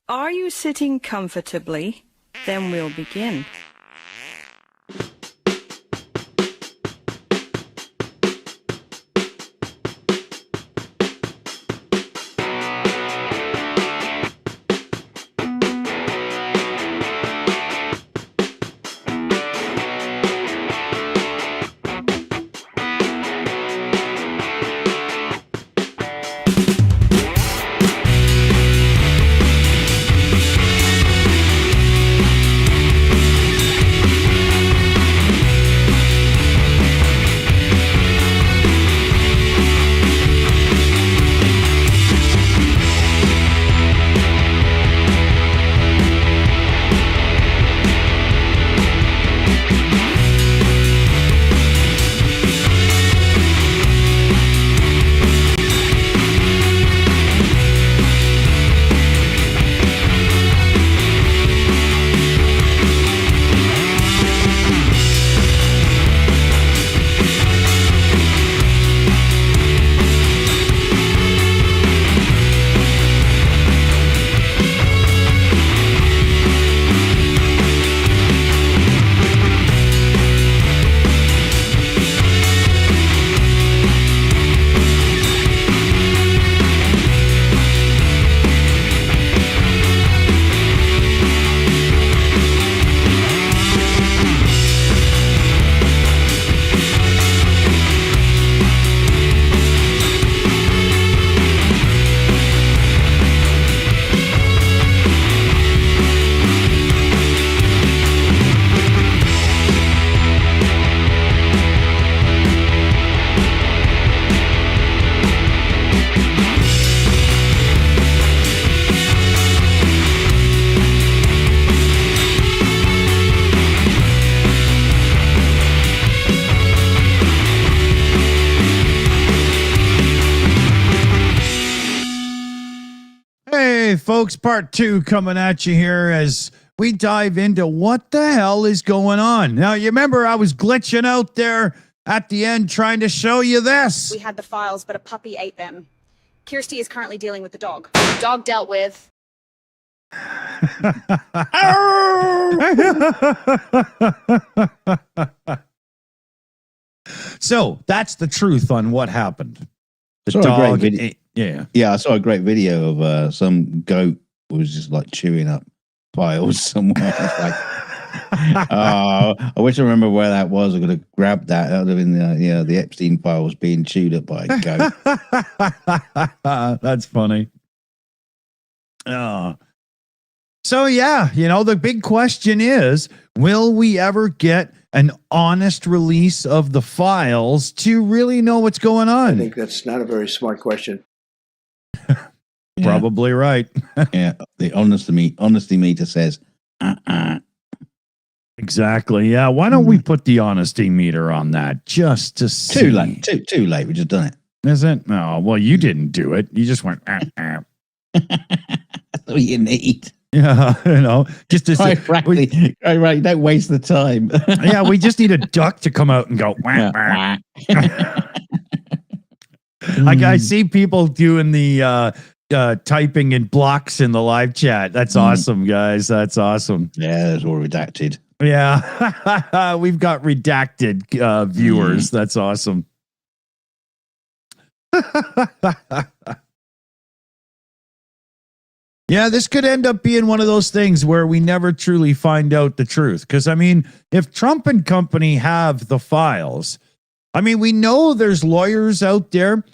Are you sitting comfortably? Then we'll begin. Hey, folks, part two coming at you here as we dive into what the hell is going on. Now, you remember I was glitching out there at the end trying to show you this. We had the files, but a puppy ate them. Kirsty is currently dealing with the dog. Dog dealt with. So that's the truth on what happened. The Saw a dog. great video. Yeah, I saw a great video of some goat was just like chewing up files somewhere. It's like, I wish I remember where that was. I could have grabbed that. That would have been the Epstein files being chewed up by a goat. That's funny. So yeah, the big question is, will we ever get an honest release of the files to really know what's going on? I think that's not a very smart question. Probably right. Yeah, the honesty meter says, Exactly. Yeah. Why don't we put the honesty meter on that just to see? Too late. Too late. We just done it. Is it? No. Well, you didn't do it. You just went. That's what you need. Yeah. Just to say, right. Don't waste the time. Yeah. We just need a duck to come out and go. I see people doing the typing in blocks in the live chat. That's awesome, guys. That's awesome. Yeah, it's all redacted. Yeah. We've got redacted viewers. That's awesome. Yeah, this could end up being one of those things where we never truly find out the truth. Because, if Trump and company have the files, we know there's lawyers out there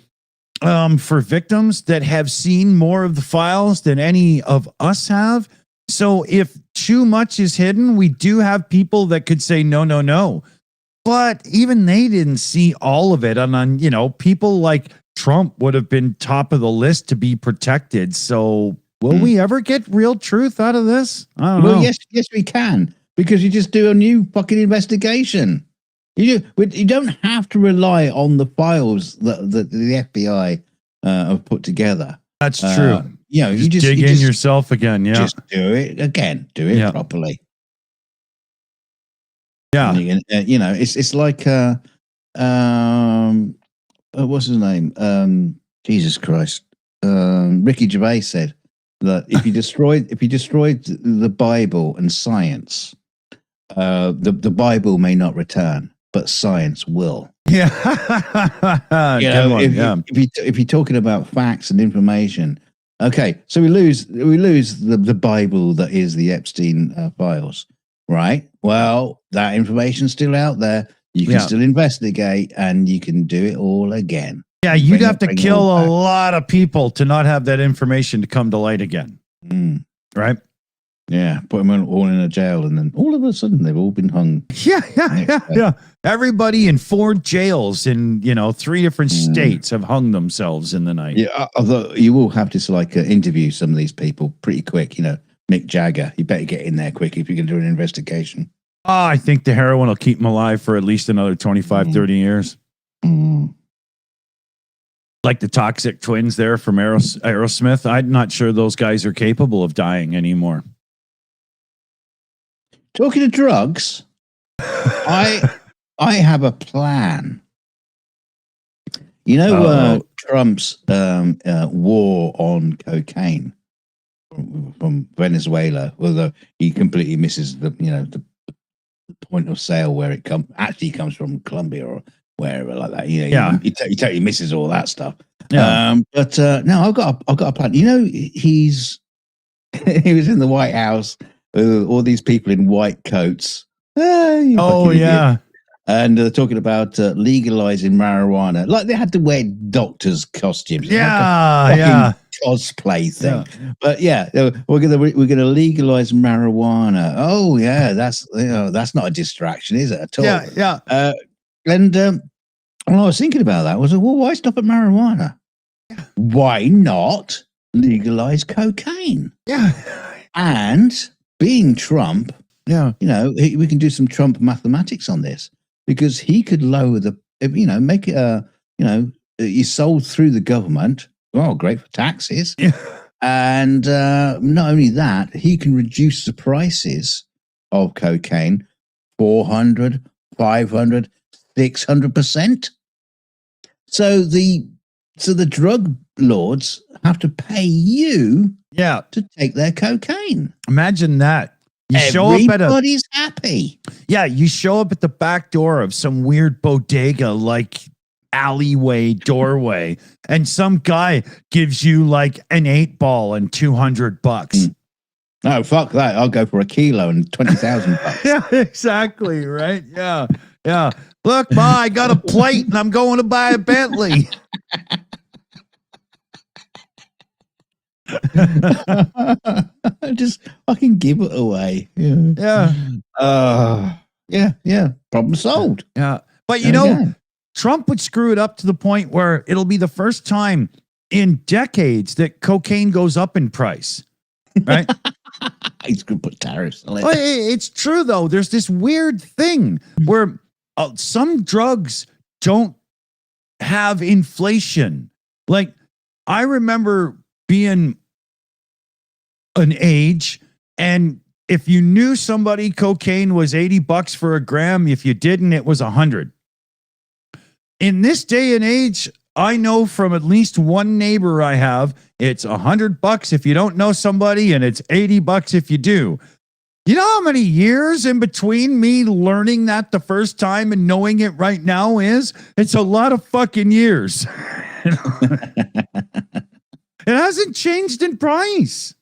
for victims that have seen more of the files than any of us have. So if too much is hidden, we do have people that could say, no. But even they didn't see all of it. And people like Trump would have been top of the list to be protected. So will we ever get real truth out of this? I don't know. Yes, we can. Because you just do a new fucking investigation. You don't have to rely on the files that the FBI have put together. That's true. You just dig in yourself again. Yeah. Just do it again. Do it properly. Yeah. It's like what's his name? Jesus Christ. Ricky Gervais said, that if you destroyed the Bible and science, the Bible may not return, but science will. Yeah. You Good know, one. Yeah. if you're talking about facts and information, okay, so we lose the Bible that is the Epstein files, right? Well, that information's still out there. You can Yeah. still investigate, and you can do it all again. Yeah, you'd have to Bring it kill all a back. lot of people to not have that information to come to light again. Mm, Right? yeah, put them all in a jail, and then all of a sudden they've all been hung. Yeah. Everybody in 4 jails in 3 different states have hung themselves in the night. Yeah, although you will have to interview some of these people pretty quick. You know, Mick Jagger, you better get in there quick if you're going to do an investigation. Oh, I think the heroin will keep him alive for at least another 25, 30 years. Mm. Like the Toxic Twins there from Aerosmith. I'm not sure those guys are capable of dying anymore. Talking of drugs, I have a plan. You know, Trump's war on cocaine from Venezuela, although he completely misses the point of sale where it comes from Colombia or wherever like that. He totally misses all that stuff. Yeah. But no, I've got a plan. You know, he was in the White House with all these people in white coats. Oh, yeah. And they're talking about legalizing marijuana, like they had to wear doctors' costumes. Yeah. Cosplay thing. Yeah. But yeah, we're gonna legalize marijuana. Oh yeah, that's not a distraction, is it at all? Yeah. And I was thinking about that. I was like, well, why stop at marijuana? Why not legalize cocaine? Yeah. And being Trump, Yeah. we can do some Trump mathematics on this because he could lower make it you sold through the government. Oh, great for taxes. Yeah. And not only that, he can reduce the prices of cocaine 400, 500, 600%. So the drug lords have to pay you to take their cocaine. Imagine that. You Everybody's happy. Yeah, you show up at the back door of some weird bodega like alleyway doorway, and some guy gives you like an 8-ball and $200. No, fuck that. I'll go for a kilo and $20,000. Yeah, exactly. Right. Yeah. Look, Ma, I got a plate and I'm going to buy a Bentley. Just fucking give it away. Yeah. Yeah. Problem solved. Yeah. But Trump would screw it up to the point where it'll be the first time in decades that cocaine goes up in price. Right? He's going to put tariffs on it. Well, it's true, though. There's this weird thing where some drugs don't have inflation. Like, I remember being an age, and if you knew somebody, cocaine was $80 for a gram. If you didn't, it was $100. In this day and age, I know from at least one neighbor I have, it's $100 if you don't know somebody, and it's $80 if you do. You know how many years in between me learning that the first time and knowing it right now is? It's a lot of fucking years. It hasn't changed in price.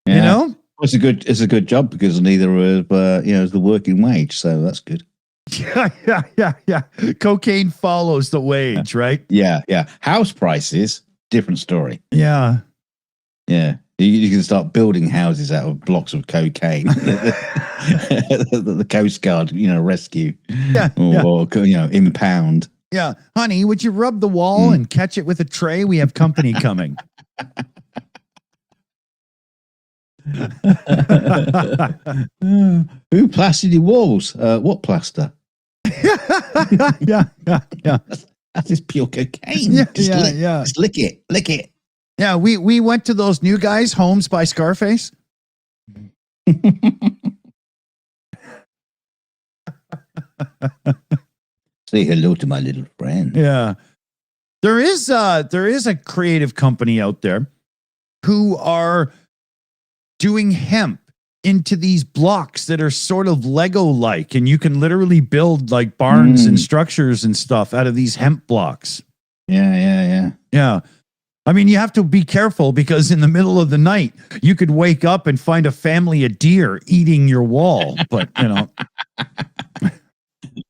Yeah. It's a good job because neither is the working wage, so that's good. Yeah. Cocaine follows the wage, right? Yeah. House prices, different story. Yeah. You can start building houses out of blocks of cocaine. the Coast Guard, rescue. Or impound. Yeah. Honey, would you rub the wall and catch it with a tray? We have company coming. Who plastered your walls? What plaster? Yeah. That's just pure cocaine. Yeah. Just lick it. Yeah, we went to those new guys, Homes by Scarface. Say hello to my little friend. Yeah. There is a creative company out there who are doing hemp into these blocks that are sort of Lego-like, and you can literally build like barns and structures and stuff out of these hemp blocks. Yeah. I mean, you have to be careful because in the middle of the night, you could wake up and find a family of deer eating your wall. But, you know.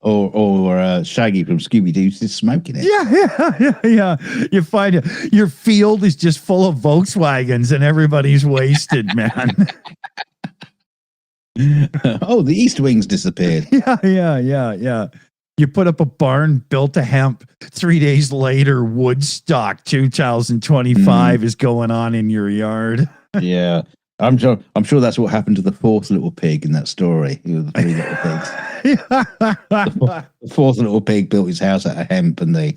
or Shaggy from Scooby-Doo's just smoking it. Yeah. You find your field is just full of Volkswagens and everybody's wasted, man. Oh, the East Wings disappeared. Yeah. You put up a barn built of hemp. 3 days later, Woodstock 2025 is going on in your yard. Yeah, I'm sure that's what happened to the fourth little pig in that story. The three little pigs. The fourth little pig built his house out of hemp, and and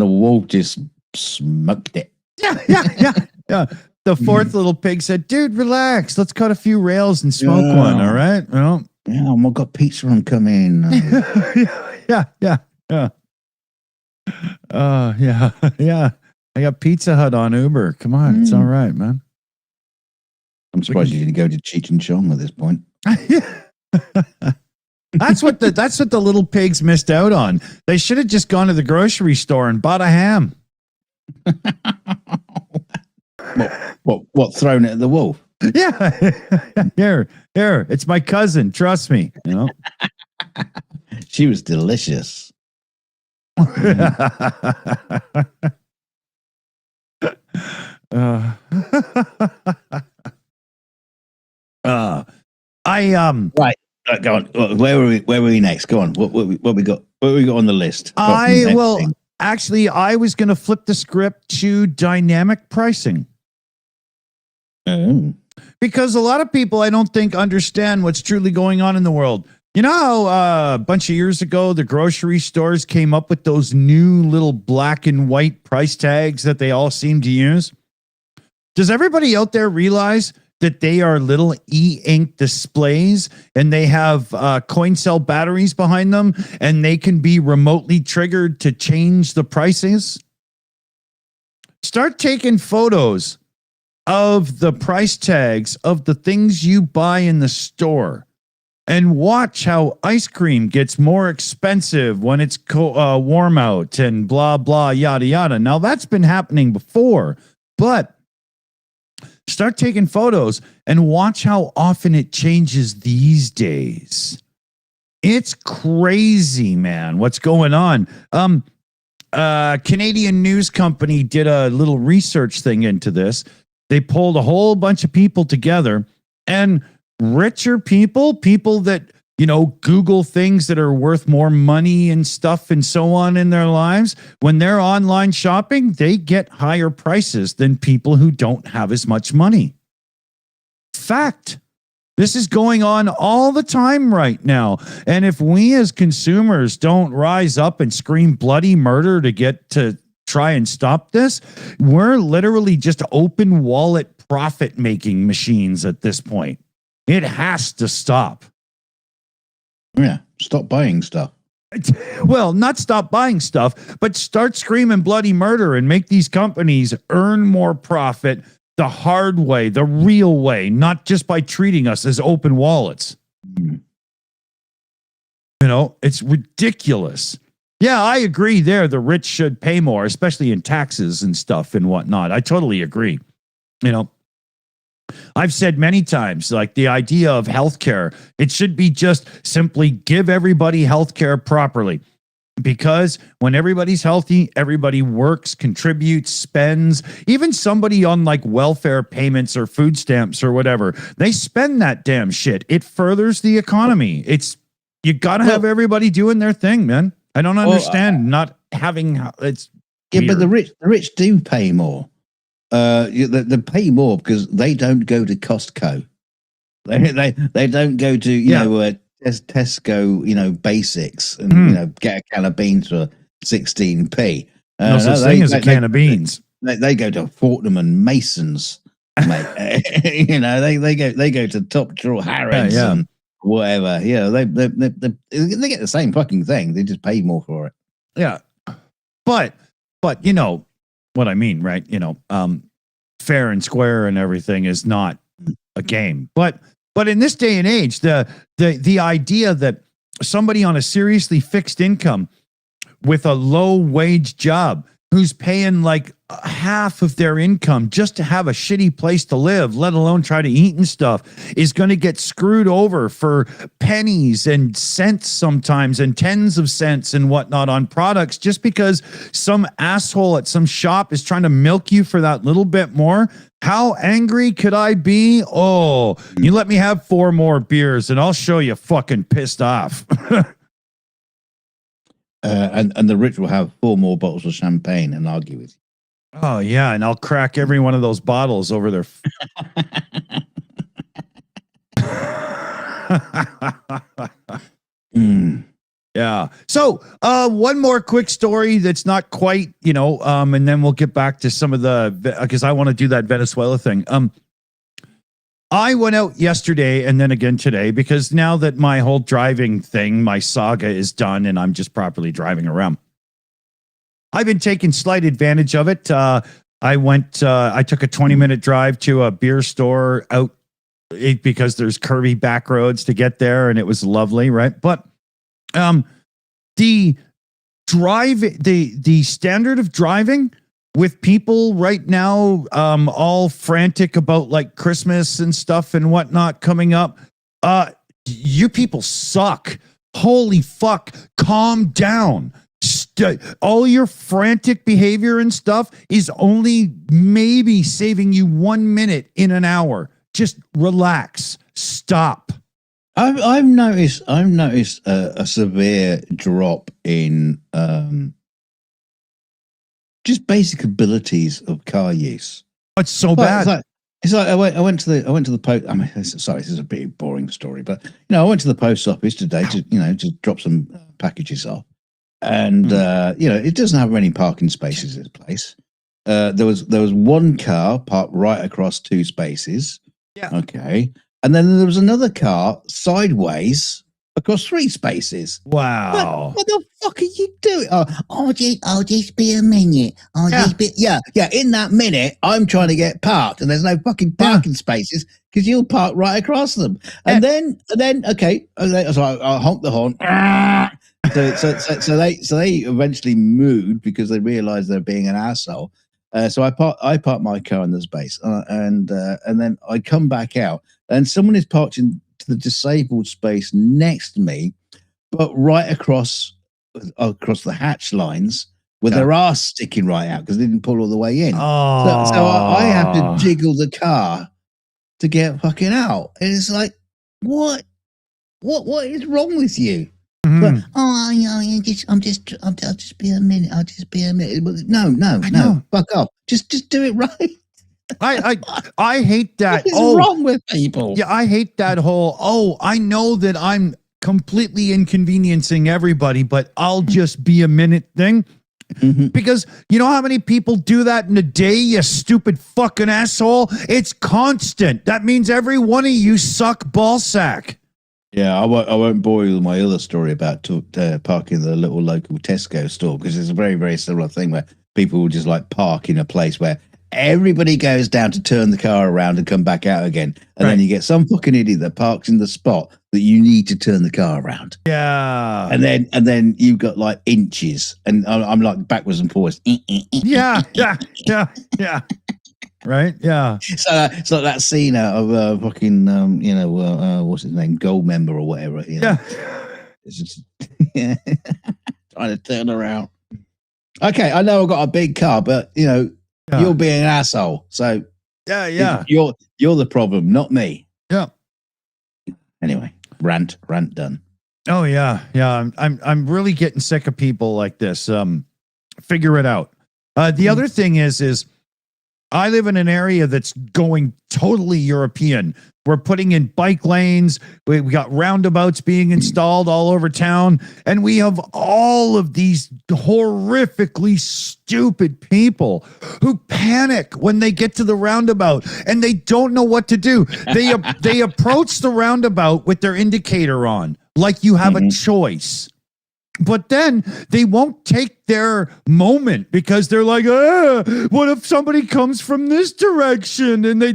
the wolf just smoked it. Yeah. The fourth little pig said, "Dude, relax. Let's cut a few rails and smoke one. All right, you know." Yeah, I've got pizza on coming. Yeah. Yeah. I got Pizza Hut on Uber. Come on, it's all right, man. I'm surprised you didn't go to Cheech and Chong at this point. That's what the little pigs missed out on. They should have just gone to the grocery store and bought a ham. What? Thrown it at the wolf? Yeah. Here. It's my cousin. Trust me. You know. She was delicious. Right. Go on. Where were we next? Go on. What we got? What we got on the list? I was going to flip the script to dynamic pricing. Oh. Because a lot of people, I don't think, understand what's truly going on in the world. You know how a bunch of years ago, the grocery stores came up with those new little black and white price tags that they all seem to use? Does everybody out there realize that they are little e-ink displays and they have coin cell batteries behind them and they can be remotely triggered to change the prices? Start taking photos of the price tags of the things you buy in the store and watch how ice cream gets more expensive when it's warm out and blah, blah, yada, yada. Now, that's been happening before, but start taking photos and watch how often it changes these days. It's crazy, man, what's going on. Canadian news company did a little research thing into this. They pulled a whole bunch of people together, and richer people that, you know, Google things that are worth more money and stuff and so on in their lives. When they're online shopping, they get higher prices than people who don't have as much money. Fact. This is going on all the time right now. And if we as consumers don't rise up and scream bloody murder to try and stop this, we're literally just open wallet profit making machines at this point. It has to stop. Yeah, stop buying stuff. Well, not stop buying stuff, but start screaming bloody murder and make these companies earn more profit the hard way, the real way, not just by treating us as open wallets. You know, it's ridiculous. Yeah, I agree there. The rich should pay more, especially in taxes and stuff and whatnot. I totally agree. You know, I've said many times, like the idea of healthcare, it should be just simply give everybody healthcare properly. Because when everybody's healthy, everybody works, contributes, spends. Even somebody on like welfare payments or food stamps or whatever, they spend that damn shit. It furthers the economy. You got to have everybody doing their thing, man. I don't understand not having it's weird. But the rich do pay more. They pay more because they don't go to Costco. They don't go to know Tesco, basics and get a can of beans for 16p. No such thing as a can of beans. They go to Fortnum and Masons, mate. They go to top drawer Harrods and whatever. Yeah, they get the same fucking thing. They just pay more for it. Yeah, but you know what I mean, right? You know, fair and square and everything is not a game. But in this day and age, the idea that somebody on a seriously fixed income with a low wage job who's paying like half of their income just to have a shitty place to live, let alone try to eat and stuff, is going to get screwed over for pennies and cents sometimes and tens of cents and whatnot on products just because some asshole at some shop is trying to milk you for that little bit more. How angry could I be? Oh, you let me have 4 more beers and I'll show you fucking pissed off. And the rich will have 4 more bottles of champagne and argue with you. Oh, yeah. And I'll crack every one of those bottles over their. Yeah. So one more quick story that's not quite, and then we'll get back to some of because I want to do that Venezuela thing. I went out yesterday and then again today because now that my whole driving thing, my saga is done and I'm just properly driving around. I've been taking slight advantage of it. I took a 20-minute drive to a beer store out because there's curvy back roads to get there and it was lovely, right? But the standard of driving with people right now, all frantic about like Christmas and stuff and whatnot coming up. You people suck. Holy fuck. Calm down. All your frantic behavior and stuff is only maybe saving you 1 minute in an hour. Just relax. Stop. I've noticed a severe drop in just basic abilities of car use. It's so bad. It's like I went to the post. I mean, sorry, this is a bit boring story, but I went to the post office today to drop some packages off, and it doesn't have many parking spaces. This place. There was one car parked right across 2 spaces. Yeah. Okay, and then there was another car sideways across 3 spaces. Wow. What the fuck are you doing? I'll just be a minute. In that minute, I'm trying to get parked and there's no fucking parking spaces because you'll park right across them. And then, okay, so I'll honk the horn. So they eventually moved because they realized they're being an asshole. So I parked my car in the space and then I come back out and someone is parked in the disabled space next to me, but right across the hatch lines with their arse sticking right out because they didn't pull all the way in. Oh. So I have to jiggle the car to get fucking out. And it's like, what is wrong with you? Mm-hmm. But, I'll just be a minute. I'll just be a minute. No, fuck off. Just do it right. I hate that. What is wrong with people? Yeah, I hate that whole, I know that I'm completely inconveniencing everybody, but I'll just be a minute thing. Mm-hmm. Because you know how many people do that in a day, you stupid fucking asshole? It's constant. That means every one of you suck ballsack. Yeah, I won't bore you with my other story about parking the little local Tesco store because it's a very, very similar thing where people will just like park in a place where everybody goes down to turn the car around and come back out again. And then you get some fucking idiot that parks in the spot that you need to turn the car around. Yeah. And then you've got like inches and I'm like backwards and forwards. Yeah. Right? Yeah. So that scene out of fucking, what's his name? Gold member or whatever. Yeah. It's just trying to turn around. Okay. I know I've got a big car, but you're being an asshole. So yeah. You're the problem, not me. Yeah. Anyway, rant done. Oh yeah. I'm really getting sick of people like this. Figure it out. The other thing is I live in an area that's going totally European. We're putting in bike lanes. We got roundabouts being installed all over town. And we have all of these horrifically stupid people who panic when they get to the roundabout and they don't know what to do. They approach the roundabout with their indicator on, like you have a choice. But then they won't take their moment because they're like, what if somebody comes from this direction? And they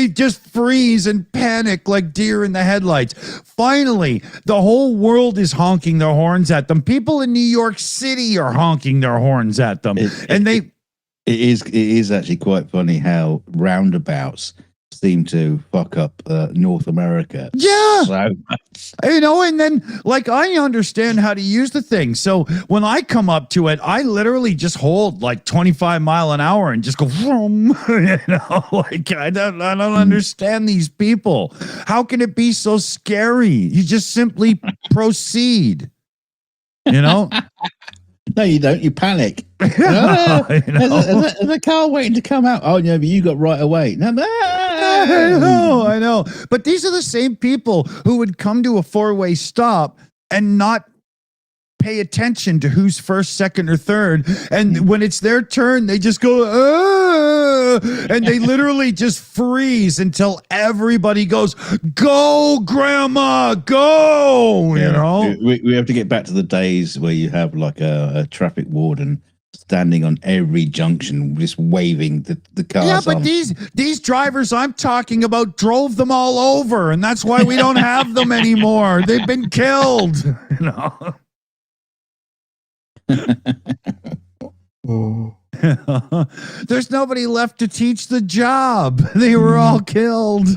just freeze and panic like deer in the headlights. Finally, the whole world is honking their horns at them. People in New York City are honking their horns at them. It is actually quite funny how roundabouts seem to fuck up North America. Yeah. So much. And then like I understand how to use the thing. So when I come up to it, I literally just hold like 25 mile an hour and just go vroom, like I don't understand these people. How can it be so scary? You just simply proceed. No, you don't. You panic. There's a car waiting to come out. Oh, no, but you got right away. No, I know. But these are the same people who would come to a four-way stop and not pay attention to who's first, second, or third. And when it's their turn, they just go, and they literally just freeze until everybody goes, go, grandma, go, We have to get back to the days where you have like a traffic warden standing on every junction, just waving the cars. Yeah, but these drivers I'm talking about drove them all over, and that's why we don't have them anymore. They've been killed. There's nobody left to teach the job. They were all killed.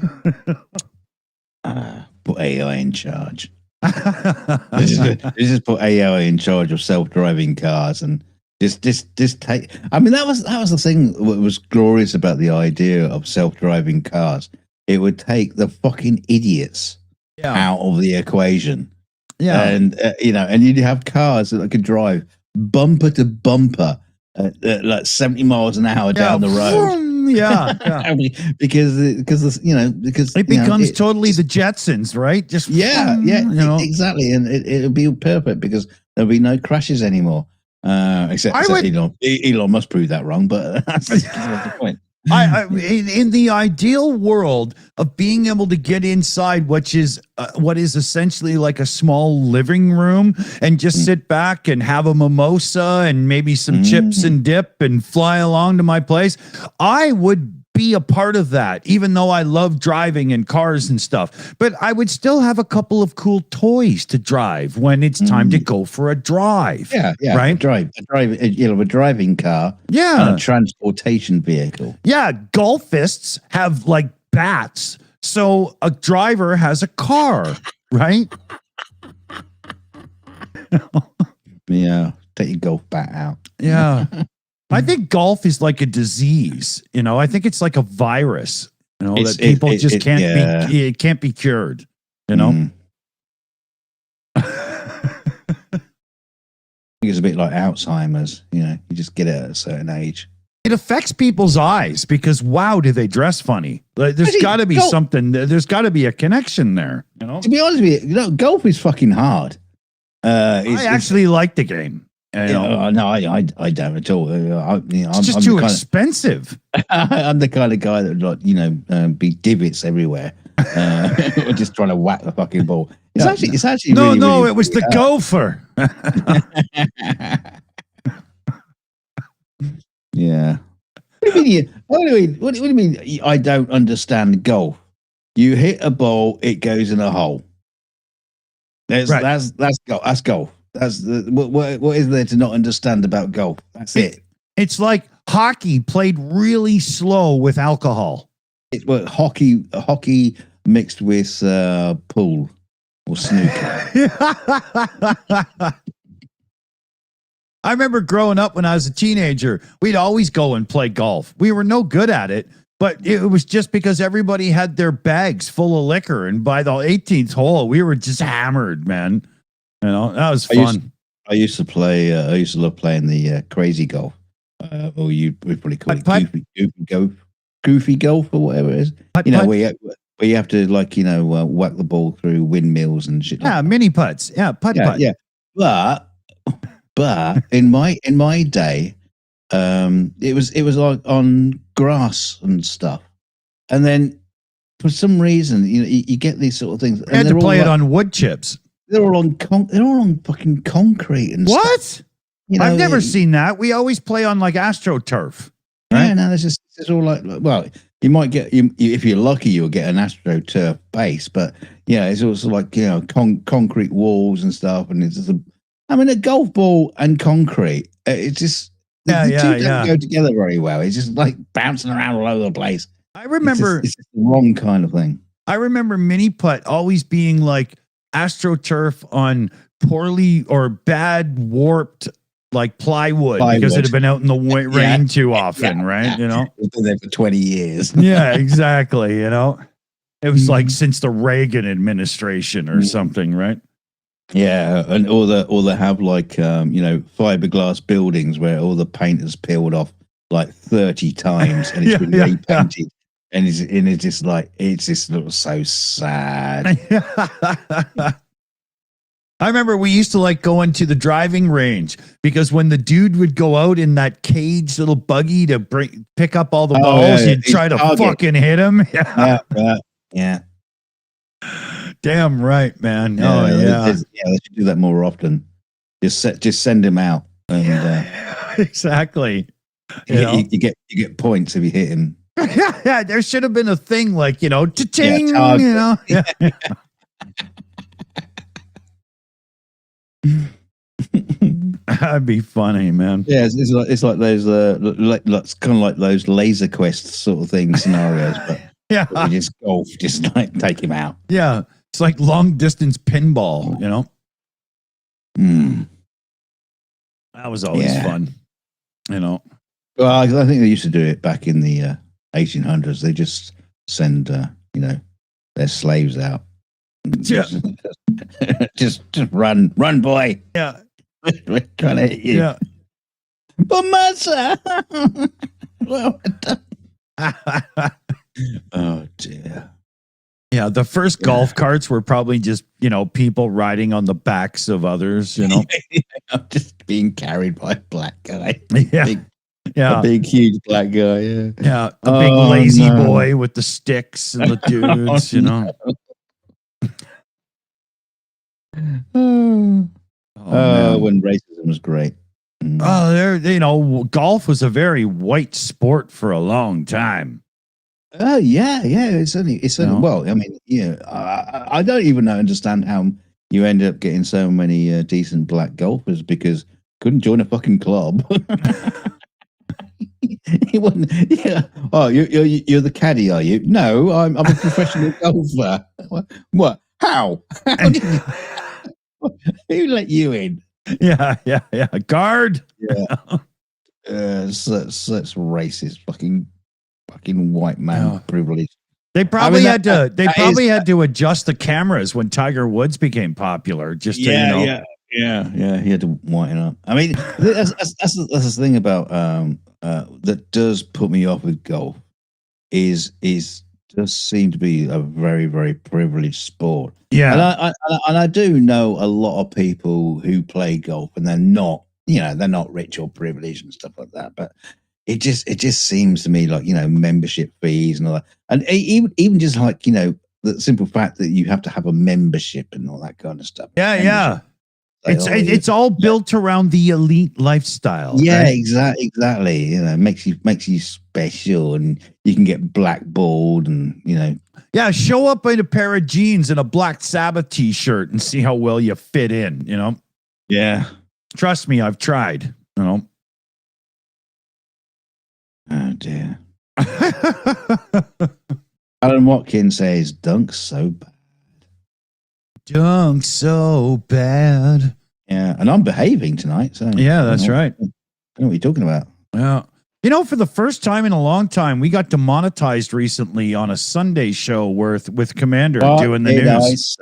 Put AI in charge. Just put AI in charge of self-driving cars and just take. I mean, that was the thing that was glorious about the idea of self-driving cars. It would take the fucking idiots out of the equation. Yeah, and and you'd have cars that could drive bumper to bumper at like 70 miles an hour down the road. because it becomes totally the Jetsons, right? Just exactly, and it'll be perfect because there'll be no crashes anymore. Except Elon must prove that wrong, but that's the point. In the ideal world of being able to get inside, what is essentially like a small living room, and just sit back and have a mimosa and maybe some chips and dip and fly along to my place, I would be a part of that, even though I love driving and cars and stuff. But I would still have a couple of cool toys to drive when it's time to go for a drive. Yeah, right. A driving car. Yeah, and a transportation vehicle. Yeah, golfists have like bats, so a driver has a car, right? Yeah, take your golf bat out. Yeah. I think golf is like a disease, I think it's like a virus, that people just can't be cured, It's a bit like Alzheimer's, you just get it at a certain age. It affects people's eyes because wow, do they dress funny? Like, there's got to be something. There's got to be a connection there. To be honest with you, golf is fucking hard. I actually like the game. No, I don't at all. It's just too expensive. I'm the kind of guy that like be divots everywhere. We're just trying to whack the fucking ball. It's actually no. It was the gopher. Yeah. What do you mean? I don't understand golf. You hit a ball, it goes in a hole. That's golf. That's golf. That's what is there to not understand about golf? That's it. It's like hockey played really slow with alcohol. It's hockey mixed with pool or snooker. I remember growing up when I was a teenager, we'd always go and play golf. We were no good at it, but it was just because everybody had their bags full of liquor, and by the 18th hole, we were just hammered, man. That was fun. I used to play. I used to love playing the crazy golf, or we probably call it goofy golf, or whatever it is. Where you have to whack the ball through windmills and shit. Yeah, mini putts. Yeah, putt. Yeah. But in my day, it was like on grass and stuff, and then for some reason, you get these sort of things. You had to play it on wood chips. they're all on they're all on fucking concrete and stuff. What? You know, I've never seen that. We always play on like AstroTurf. Yeah, Right? no, there's all like, well, you might get if you're lucky, you'll get an AstroTurf base, but yeah, it's also like concrete walls and stuff, and it's just a golf ball and concrete. It's just the two don't go together very well. It's just like bouncing around all over the place. I remember it's just the wrong kind of thing. I remember mini putt always being like AstroTurf on poorly or bad warped like plywood because it had been out in the rain too often, right? You know, it's been there for 20 years. Yeah, exactly. You know, it was like since the Reagan administration or something, right? Yeah, and or they have like fiberglass buildings where all the paint is peeled off like 30 times and it's been repainted. And it's just like, it just looks so sad. I remember we used to like go into the driving range because when the dude would go out in that cage little buggy to pick up all the balls, you'd try to fucking hit him. Yeah. Damn right, man. They should do that more often. Just send him out, and exactly. You get points if you hit him. Yeah, there should have been a thing like, cha-ching, Yeah. That'd be funny, man. Yeah, it's like those kind of like those Laser Quest sort of thing scenarios, but you just golf, just like take him out. Yeah, it's like long distance pinball, That was always fun, Well, I think they used to do it back in the 1800s. They just send their slaves out. Just run, boy. Yeah. We're trying to hit you. Yeah. But master. Well done. Oh dear. Yeah, the first golf carts were probably just, people riding on the backs of others, Just being carried by a black guy. Yeah. A big, huge black guy, yeah. Yeah, a big lazy boy with the sticks and the dudes, When racism was great. Oh, golf was a very white sport for a long time. Oh yeah. It's only. Well, I mean, I don't even understand how you ended up getting so many decent black golfers because couldn't join a fucking club. He wouldn't. Yeah. Oh, you're the caddy, are you? No, I'm a professional golfer. What? How? Who let you in? Yeah. Guard. Yeah. That's racist. Fucking white man privilege. They probably had to adjust the cameras when Tiger Woods became popular. Just Yeah. He had to whiten up. I mean, that's the thing about that does put me off with golf is does seem to be a very, very privileged sport. Yeah, and I do know a lot of people who play golf and they're not rich or privileged and stuff like that. But it just seems to me like membership fees and all that, and even just like the simple fact that you have to have a membership and all that kind of stuff. Yeah. It's all built around the elite lifestyle. Yeah, right? Exactly. Makes you special, and you can get blackballed, and Yeah, show up in a pair of jeans and a Black Sabbath t-shirt and see how well you fit in. Yeah. Trust me, I've tried. Oh dear. Alan Watkins says, "Dunk so bad." Dunk so bad. Yeah, and I'm behaving tonight. So yeah, that's right. I know what you're talking about. Yeah. For the first time in a long time, we got demonetized recently on a Sunday show with Commander doing the news.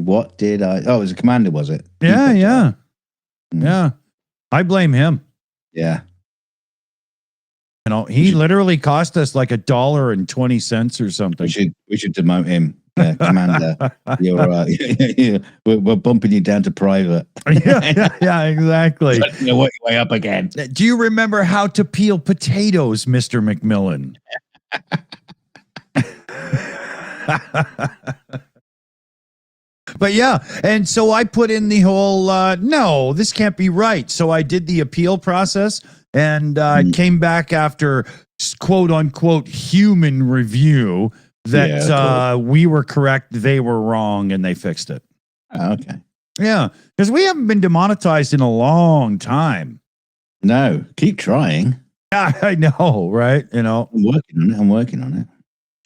What did I? Oh, it was a Commander, was it? Yeah. I blame him. Yeah. He literally cost us like $1.20 or something. We should demote him. Commander, we're bumping you down to private. yeah, exactly. You work your way up again. Do you remember how to peel potatoes, Mr. McMillan? But yeah, and so I put in the whole no, this can't be right. So I did the appeal process, and came back after quote unquote human review that we were correct, they were wrong, and they fixed it. Oh, okay. Yeah, because we haven't been demonetized in a long time. No, keep trying. I know, right? You know, I'm working on it.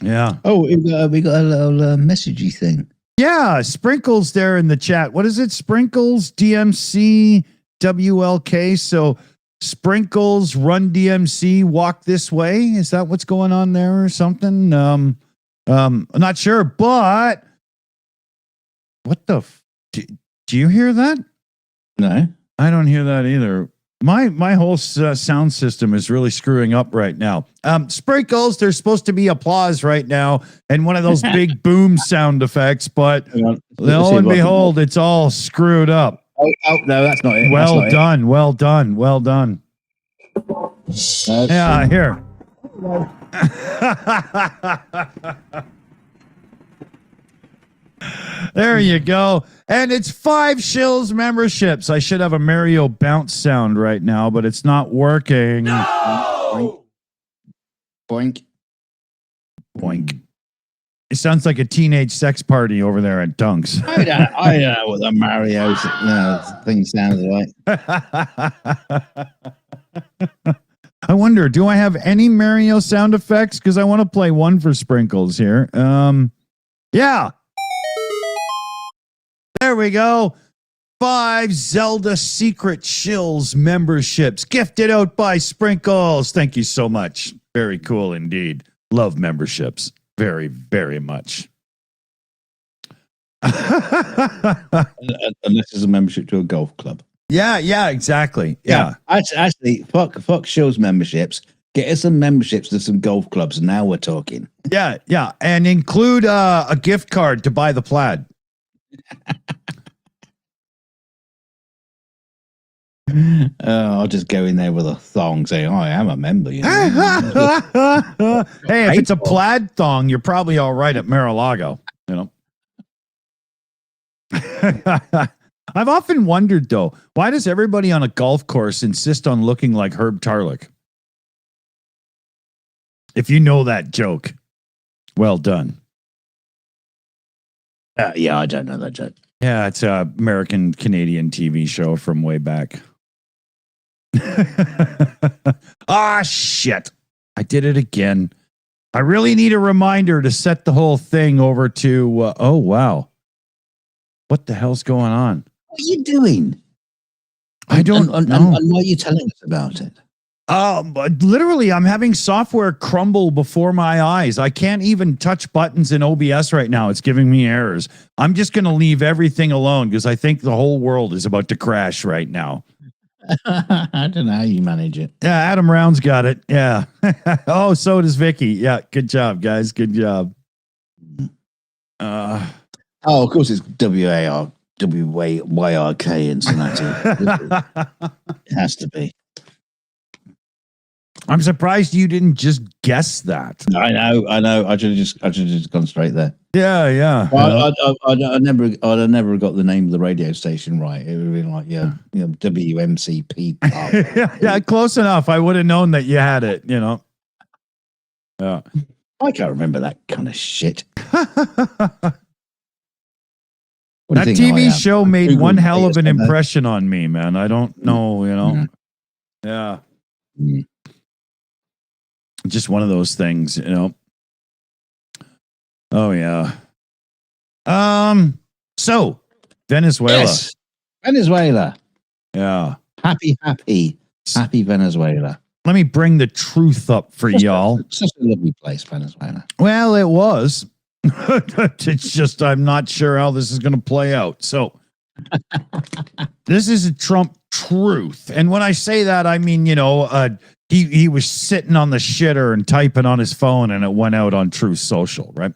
Yeah. Oh, we got a little messagey thing. Yeah, Sprinkles there in the chat. What is it? Sprinkles, DMC, WLK. So Sprinkles, Run DMC, Walk This Way. Is that what's going on there or something? I'm not sure, but what the do you hear that? No. I don't hear that either. My whole sound system is really screwing up right now. Sprinkles, there's supposed to be applause right now and one of those big boom sound effects, but lo and behold, it's all screwed up. Oh no, that's not it. Well done, well done, well done. Yeah, here. There you go. And it's 5 Shills memberships. I should have a Mario bounce sound right now, but it's not working. No! Boink. Boink. It sounds like a teenage sex party over there at Dunk's. I don't know what the Mario thing sounds like. I wonder, do I have any Mario sound effects? Because I want to play one for Sprinkles here. Yeah. There we go. 5 Zelda Secret Shills memberships gifted out by Sprinkles. Thank you so much. Very cool indeed. Love memberships. Very, very much. Unless it's a membership to a golf club. Yeah, exactly. Yeah. Actually, fuck Shills memberships. Get us some memberships to some golf clubs, and now we're talking. Yeah. And include a gift card to buy the plaid. I'll just go in there with a thong saying, I am a member. You know? Hey, if it's a plaid thong, you're probably all right at Mar-a-Lago. You know. I've often wondered, though, why does everybody on a golf course insist on looking like Herb Tarlick? If you know that joke, well done. Yeah, I don't know that joke. Yeah, it's an American-Canadian TV show from way back. Shit. I did it again. I really need a reminder to set the whole thing over to, oh, wow. What the hell's going on? What are you doing? I don't know. And why are you telling us about it? Literally, I'm having software crumble before my eyes. I can't even touch buttons in OBS right now. It's giving me errors. I'm just going to leave everything alone because I think the whole world is about to crash right now. I don't know how you manage it. Yeah, Adam Round's got it. Yeah. Oh, so does Vicky. Yeah, good job, guys. Good job. Oh, of course it's WYRK in Cincinnati. It has to be. I'm surprised you didn't just guess that. I know. I should have just gone straight there. Yeah. Well, I'd never got the name of the radio station right. It would have been like, WMCP. Yeah, close enough. I would have known that you had it, you know. Yeah. I can't remember that kind of shit. That TV show made Google one hell of an impression on me, man. I don't know, you know. Yeah. Just one of those things, you know. Oh yeah. So Venezuela. Yes. Venezuela. Yeah. Happy Venezuela. Let me bring the truth up for y'all. Such a lovely place, Venezuela. Well, it was. It's just I'm not sure how this is going to play out. So this is a Trump truth. And when I say that, I mean, you know, he was sitting on the shitter and typing on his phone and it went out on Truth Social, right?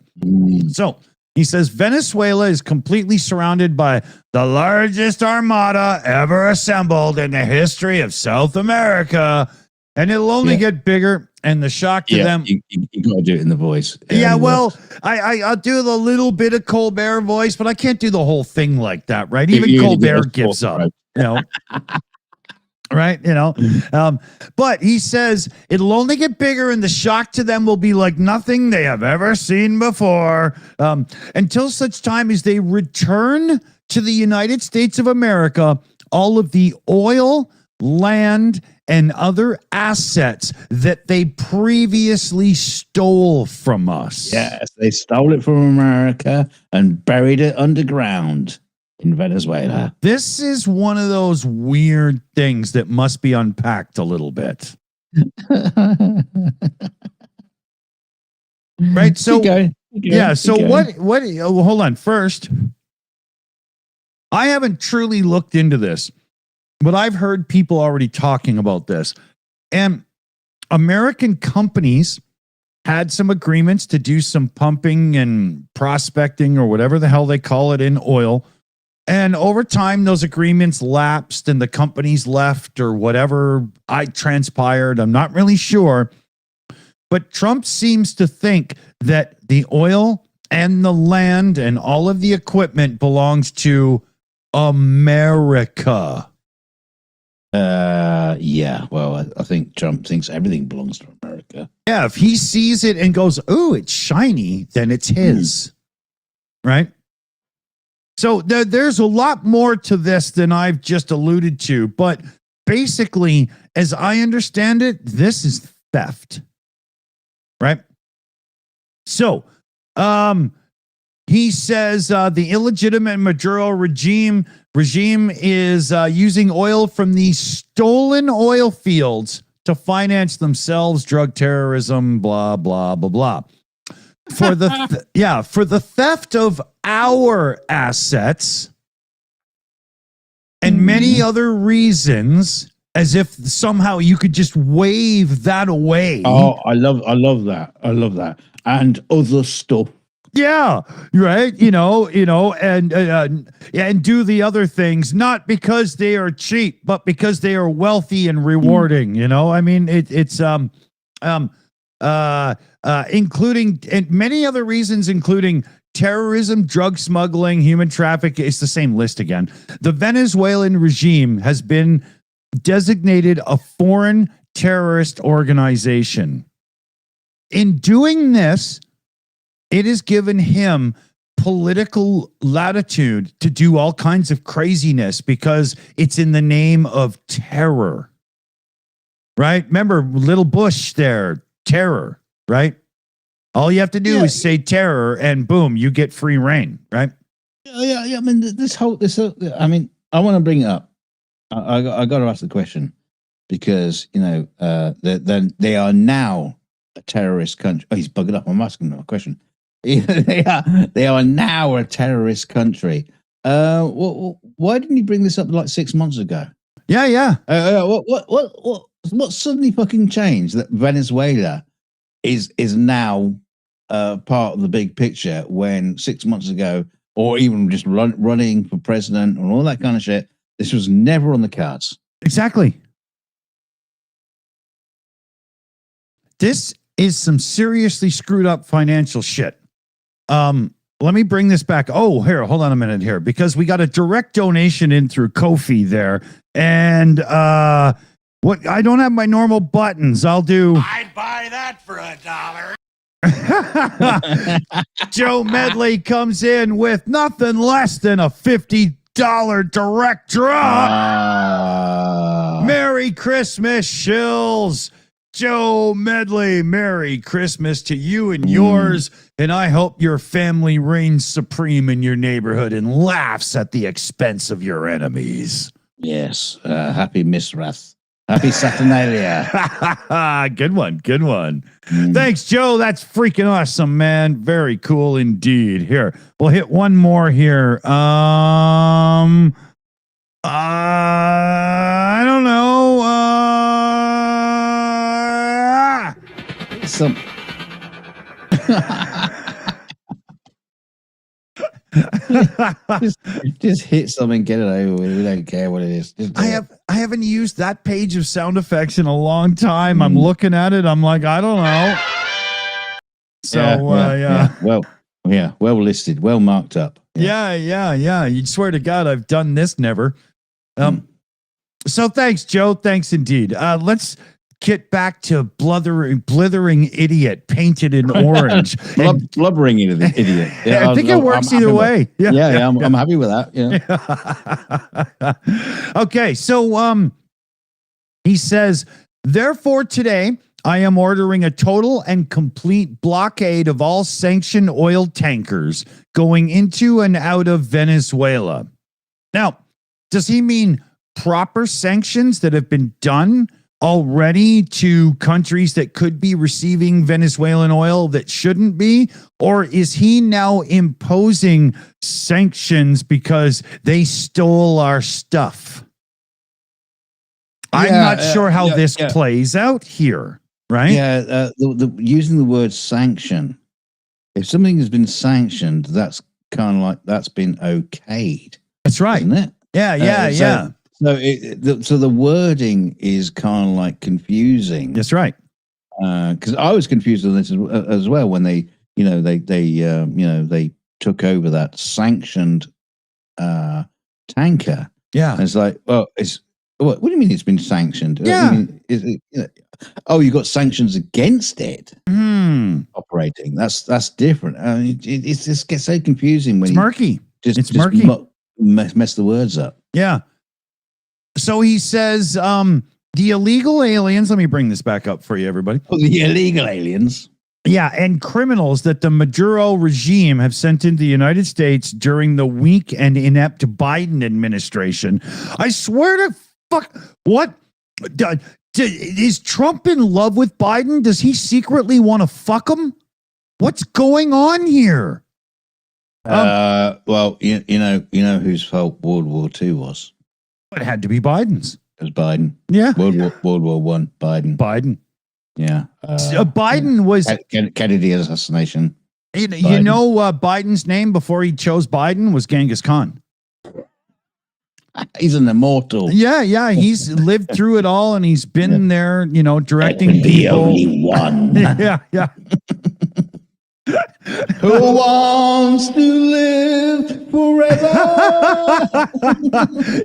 So he says Venezuela is completely surrounded by the largest armada ever assembled in the history of South America. And it'll only get bigger And the shock to them. You got to do it in the voice. Yeah, well, I'll do the little bit of Colbert voice, but I can't do the whole thing like that, right? Even Colbert gives up, right? But he says it'll only get bigger and the shock to them will be like nothing they have ever seen before, until such time as they return to the United States of America all of the oil, land, and other assets that they previously stole from us. Yes, they stole it from America and buried it underground in Venezuela. This is one of those weird things that must be unpacked a little bit. Right? So, Keep going. yeah. So what, hold on. First, I haven't truly looked into this, but I've heard people already talking about this. And American companies had some agreements to do some pumping and prospecting or whatever the hell they call it in oil. And over time, those agreements lapsed and the companies left or whatever transpired. I'm not really sure. But Trump seems to think that the oil and the land and all of the equipment belongs to America. Yeah. Well, I think Trump thinks everything belongs to America. Yeah, if he sees it and goes, "Ooh, it's shiny," then it's his. Right? So there's a lot more to this than I've just alluded to, but basically, as I understand it, this is theft. Right? So, he says the illegitimate Maduro regime is using oil from these stolen oil fields to finance themselves, drug terrorism, blah blah blah blah. For the for the theft of our assets and many other reasons, as if somehow you could just wave that away. Oh, I love that. I love that. And other stuff. Yeah, right. And do the other things, not because they are cheap, but because they are wealthy and rewarding. I mean, it's including and many other reasons, including terrorism, drug smuggling, human trafficking. It's the same list again. The Venezuelan regime has been designated a foreign terrorist organization. In doing this, it has given him political latitude to do all kinds of craziness because it's in the name of terror. Right? Remember, little Bush there, terror, right? All you have to do is say terror and boom, you get free reign, right? Yeah. I mean, I mean, I want to bring it up. I got to ask the question because, they are now a terrorist country. Oh, he's bugging up. I'm asking him a question. They are now a terrorist country. Why didn't you bring this up like 6 months ago? Yeah. What suddenly fucking changed that Venezuela is now part of the big picture when 6 months ago, or even just running for president and all that kind of shit, this was never on the cards. Exactly. This is some seriously screwed up financial shit. Let me bring this back. Oh, here, hold on a minute here, because we got a direct donation in through Ko-fi there. And what I don't have my normal buttons. I'll do. I'd buy that for $1. Joe Medley comes in with nothing less than a $50 direct draw. Merry Christmas, Shills. Joe Medley, Merry Christmas to you and yours. And I hope your family reigns supreme in your neighborhood and laughs at the expense of your enemies. Yes. Happy Misrath. Happy Saturnalia. Good one. Thanks, Joe. That's freaking awesome, man. Very cool indeed. Here, we'll hit one more here. I don't know. just hit something, get it over with. We don't care what it is. Just do it. I haven't used that page of sound effects in a long time. I'm looking at it. I'm like, I don't know. So yeah. Well listed, well marked up. Yeah. You'd swear to God, I've done this never. So thanks, Joe. Thanks indeed. Let's get back to blithering idiot painted in orange. Blubbering idiot. Yeah, I think it works either way. I'm happy with that. Yeah. Okay, so he says, therefore today I am ordering a total and complete blockade of all sanctioned oil tankers going into and out of Venezuela. Now, does he mean proper sanctions that have been done already to countries that could be receiving Venezuelan oil that shouldn't be? Or is he now imposing sanctions because they stole our stuff? I'm not sure how this plays out here, right? Yeah, using the word sanction. If something has been sanctioned, that's kind of like that's been okayed. That's right. Isn't it? Yeah. So the wording is kind of like confusing. That's right. Because I was confused on this as well when they took over that sanctioned tanker. Yeah, and it's like, well, what do you mean it's been sanctioned? Yeah. You got sanctions against it operating. That's different. It just gets so confusing when it's murky. It's murky. Mess the words up. Yeah. So he says, the illegal aliens, let me bring this back up for you, everybody. Oh, the illegal aliens. Yeah, and criminals that the Maduro regime have sent into the United States during the weak and inept Biden administration. I swear to fuck, what? Is Trump in love with Biden? Does he secretly want to fuck him? What's going on here? Well, you know whose fault World War II was. It had to be Biden's. It was Biden. Yeah. World War One. Biden. Yeah. Biden was Kennedy assassination. You know, Biden's name before he chose Biden was Genghis Khan. He's an immortal. Yeah. He's lived through it all, and he's been there, directing the people. only one. Yeah. Who wants to live forever?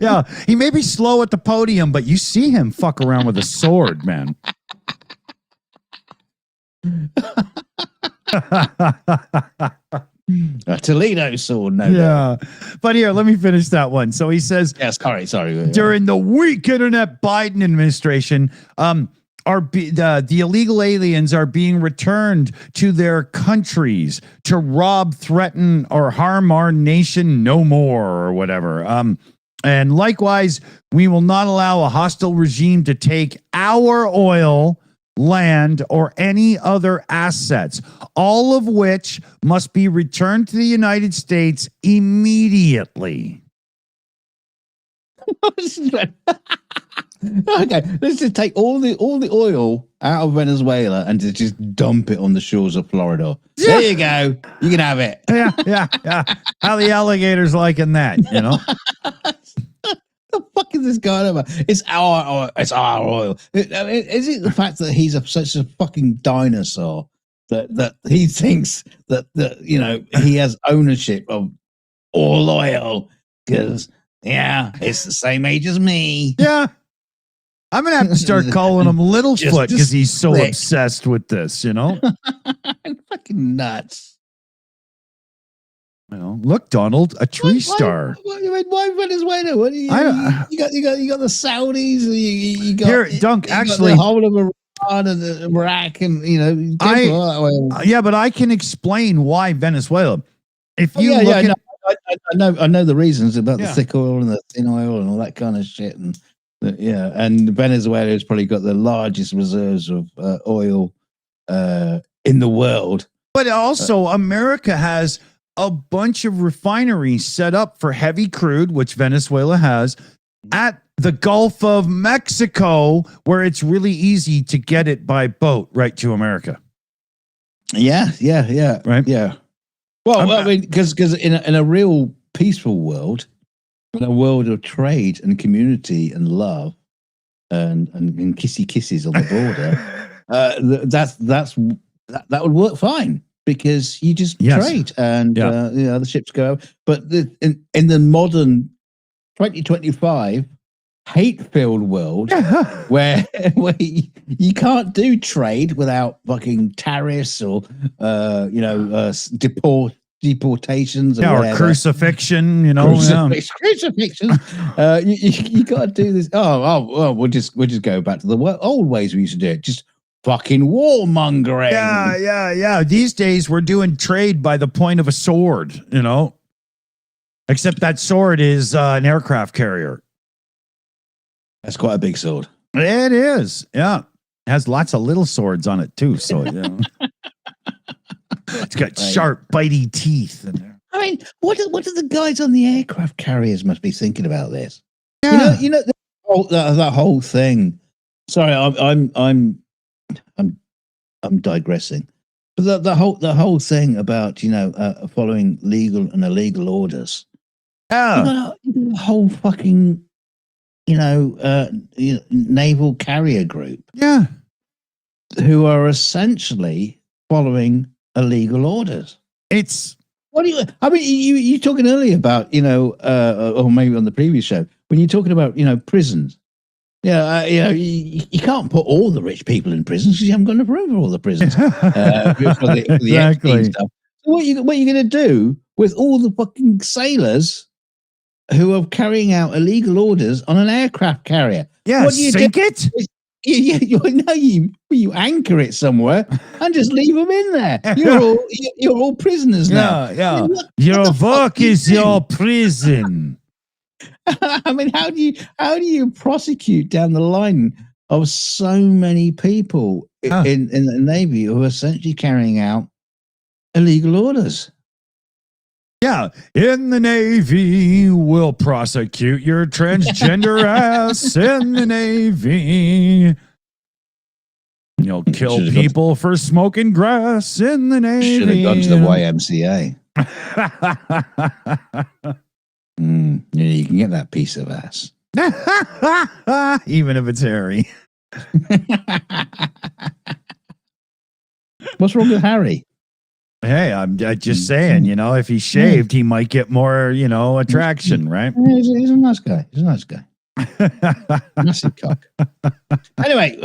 Yeah, he may be slow at the podium, but you see him fuck around with a sword, man. A Toledo sword, no. Yeah, but here, let me finish that one. So he says, yes, sorry. During the weak internet Biden administration, the illegal aliens are being returned to their countries to rob, threaten, or harm our nation no more, or whatever. And likewise, we will not allow a hostile regime to take our oil, land, or any other assets, all of which must be returned to the United States immediately. Okay, let's just take all the oil out of Venezuela and just dump it on the shores of Florida. Yeah. There you go. You can have it. Yeah. How the alligators liking that, The fuck is this guy about? It's our oil. It's our oil. Is it the fact that he's such a fucking dinosaur that he thinks that he has ownership of all oil because it's the same age as me. Yeah. I'm going to have to start calling him Littlefoot because he's so obsessed with this, Fucking nuts. Look, Donald, a tree star. Why Venezuela? What do you got the Saudis. You got here, Dunk. Actually, the whole of Iran and Iraq, and yeah, but I can explain why Venezuela. If you I know the reasons about the thick oil and the thin oil and all that kind of shit, and and Venezuela has probably got the largest reserves of oil in the world. But also, America has a bunch of refineries set up for heavy crude, which Venezuela has, at the Gulf of Mexico, where it's really easy to get it by boat right to America. Yeah. Right? Yeah. Well, I mean, because in a real peaceful world, in a world of trade and community and love and kissy kisses on the border, that would work fine because you just trade and the ships go. But in the modern 2025 hate-filled world where you can't do trade without fucking tariffs or deportations or crucifixion, crucifixion. You got to do this. Well, we'll just go back to the old ways we used to do it. Just fucking warmongering. Yeah. These days we're doing trade by the point of a sword, except that sword is an aircraft carrier. That's quite a big sword. It is. Yeah. It has lots of little swords on it too. So it's got sharp, bitey teeth in there. I mean, what do the guys on the aircraft carriers must be thinking about this? Yeah. That whole thing. Sorry, I'm digressing. But the whole thing about following legal and illegal orders. Yeah. The whole fucking naval carrier group. Yeah. Who are essentially following illegal orders. You talking earlier about, or maybe on the previous show, when you're talking about, prisons. You can't put all the rich people in prisons because you haven't got enough room for all the prisons. For the Epstein stuff. So what are you going to do with all the fucking sailors who are carrying out illegal orders on an aircraft carrier? Yeah, what do you sink do? it? You anchor it somewhere and just leave them in there. You're all prisoners now. Yeah. I mean, your work is your prison. I mean, how do you prosecute down the line of so many people in the Navy who are essentially carrying out illegal orders? Yeah, in the Navy, we'll prosecute your transgender ass in the Navy. You'll kill people for smoking grass in the Navy. Should have gone to the YMCA. You can get that piece of ass. Even if it's hairy. What's wrong with Harry? Hey, I'm just saying, if he shaved, he might get more, attraction, right? He's a nice guy. Massive cock. Anyway,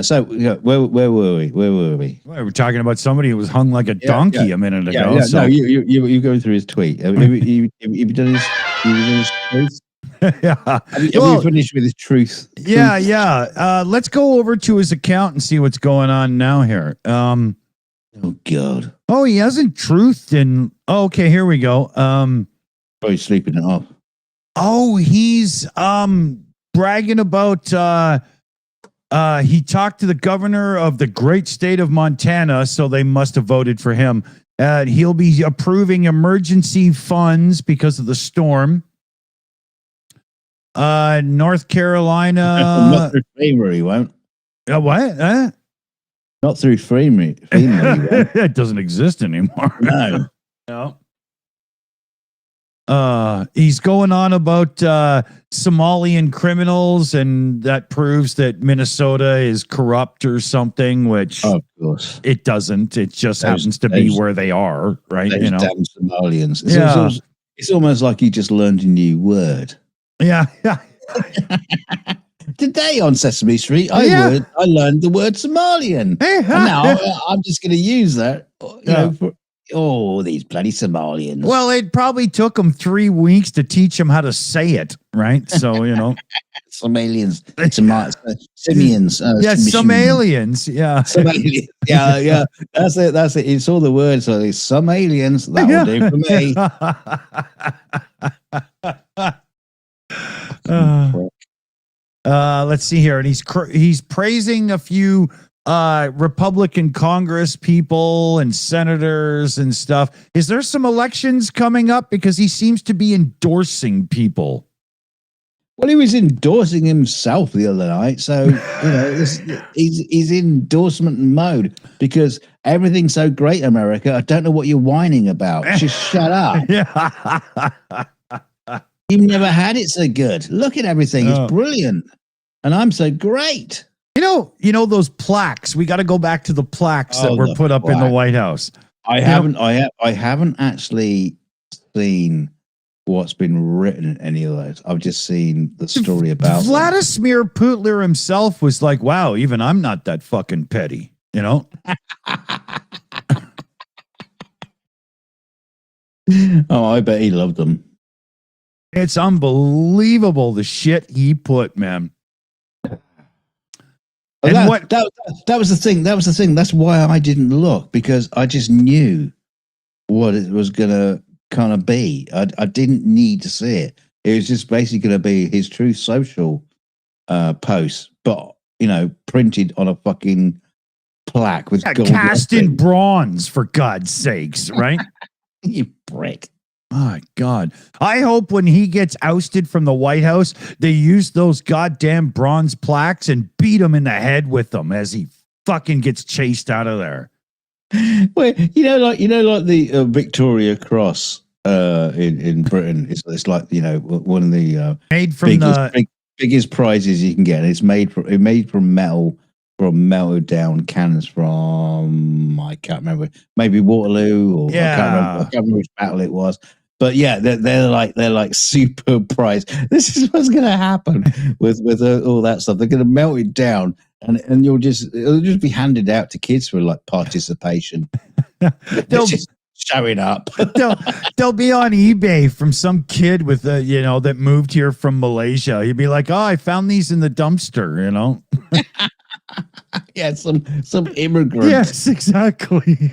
so where were we? We were talking about somebody who was hung like a donkey a minute ago. Yeah. So. No, you going through his tweet. Have you done his truth? Yeah. Have you finished with his truth? Yeah. Let's go over to his account and see what's going on now here. Oh God. Oh, he hasn't truthed in. Oh, okay, here we go. He's sleeping it off. Oh, he's bragging about he talked to the governor of the great state of Montana, so they must have voted for him. He'll be approving emergency funds because of the storm. North Carolina. Not through FEMA, he won't. What? Not through FEMA. It doesn't exist anymore. No. He's going on about Somalian criminals, and that proves that Minnesota is corrupt or something, which of course it doesn't. It just happens to be where they are, right? Damn Somalians. It's almost like you just learned a new word. Yeah. Today on Sesame Street, I learned the word Somalian. And now I'm just going to use that for these bloody Somalians. Well, it probably took them 3 weeks to teach them how to say it, right? So, Somalians. Simians. Somalians. Yeah. Somalians. Yeah. That's it. It's all the words. So it's some aliens. That'll do for me. Let's see here, and he's praising a few Republican Congress people and senators and stuff. Is there some elections coming up? Because he seems to be endorsing people. Well, he was endorsing himself the other night, so he's in endorsement mode because everything's so great, America. I don't know what you're whining about. Just shut up. Yeah. You've never had it so good. Look at everything; Oh. it's brilliant, and I'm so great. You know those plaques. We got to go back to the plaques that were the put up in the plaque. White House. I haven't actually seen what's been written in any of those. I've just seen the story about them. Vladimir Putler himself was like, "Wow, even I'm not that fucking petty," you know. Oh, I bet he loved them. It's unbelievable the shit he put, man. And that was the thing. That was the thing. That's why I didn't look, because I just knew what it was going to kind of be. I didn't need to see it. It was just basically going to be his Truth Social post, but printed on a fucking plaque with gold cast in lettering. bronze, for God's sakes, right? You prick. My God. I hope when he gets ousted from the White House, they use those goddamn bronze plaques and beat him in the head with them as he fucking gets chased out of there. Well, like the Victoria Cross in Britain. It's like one of the made from biggest prizes you can get. It's made from metal, from melted down cannons from, I can't remember, maybe Waterloo, or I can't remember which battle it was. But yeah, they're like super prized. This is what's going to happen with all that stuff. They're going to melt it down, and it'll just be handed out to kids for like participation. They'll just showing up. they'll be on eBay from some kid with that moved here from Malaysia. He'd be like, "Oh, I found these in the dumpster," Yeah, some immigrant. Yes, exactly.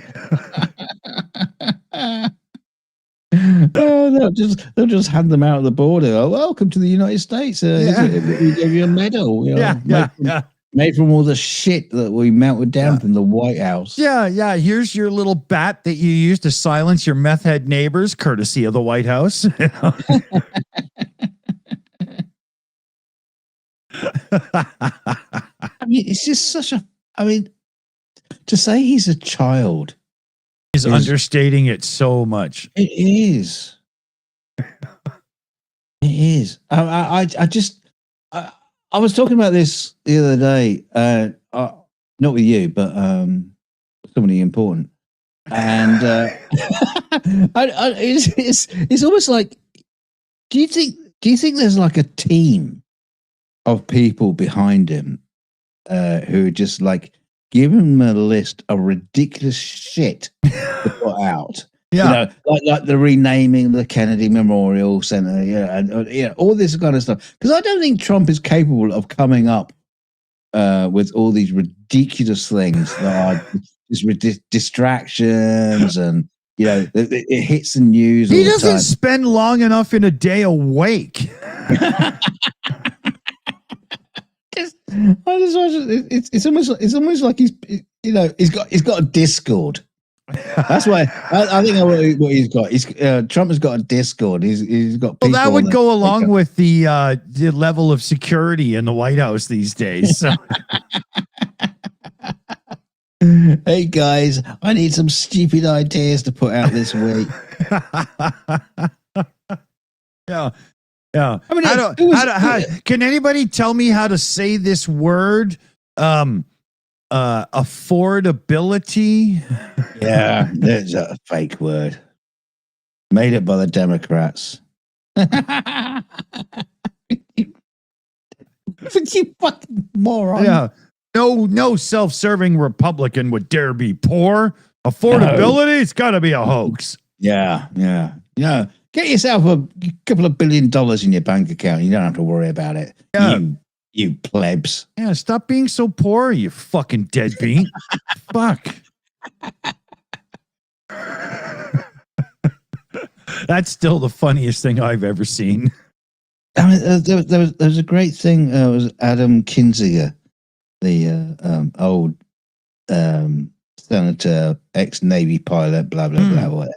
They'll just hand them out of the border. Oh, welcome to the United States. We gave you a medal. Made from all the shit that we melted down from the White House. Yeah. Here's your little bat that you use to silence your meth head neighbors, courtesy of the White House. I mean, it's just such a. I mean, to say he's a child is understating it so much. It is. It is. I was talking about this the other day, not with you, but somebody important, and it's almost like, do you think there's like a team of people behind him who just like give him a list of ridiculous shit to put out? Yeah, like the renaming the Kennedy Memorial Center, and all this kind of stuff. Because I don't think Trump is capable of coming up with all these ridiculous things that are just distractions, and it hits the news. He doesn't spend long enough in a day awake. It's almost like he's got a Discord. That's why I think what he's got. Trump has got a Discord. He's got. Well, that would go along with the level of security in the White House these days. So. Hey guys, I need some stupid ideas to put out this week. Yeah. I mean, how, can anybody tell me how to say this word? Affordability. Yeah, there's a fake word made up by the Democrats. You fucking moron. Yeah. No self-serving Republican would dare be poor. Affordability, it's got to be a hoax. Yeah. Get yourself a couple of $1 billion in your bank account. You don't have to worry about it. Yeah. You plebs. Yeah, stop being so poor, you fucking deadbeat. Fuck. That's still the funniest thing I've ever seen. I mean, there was a great thing. It was Adam Kinzinger, the old senator, ex-Navy pilot, blah blah blah, whatever.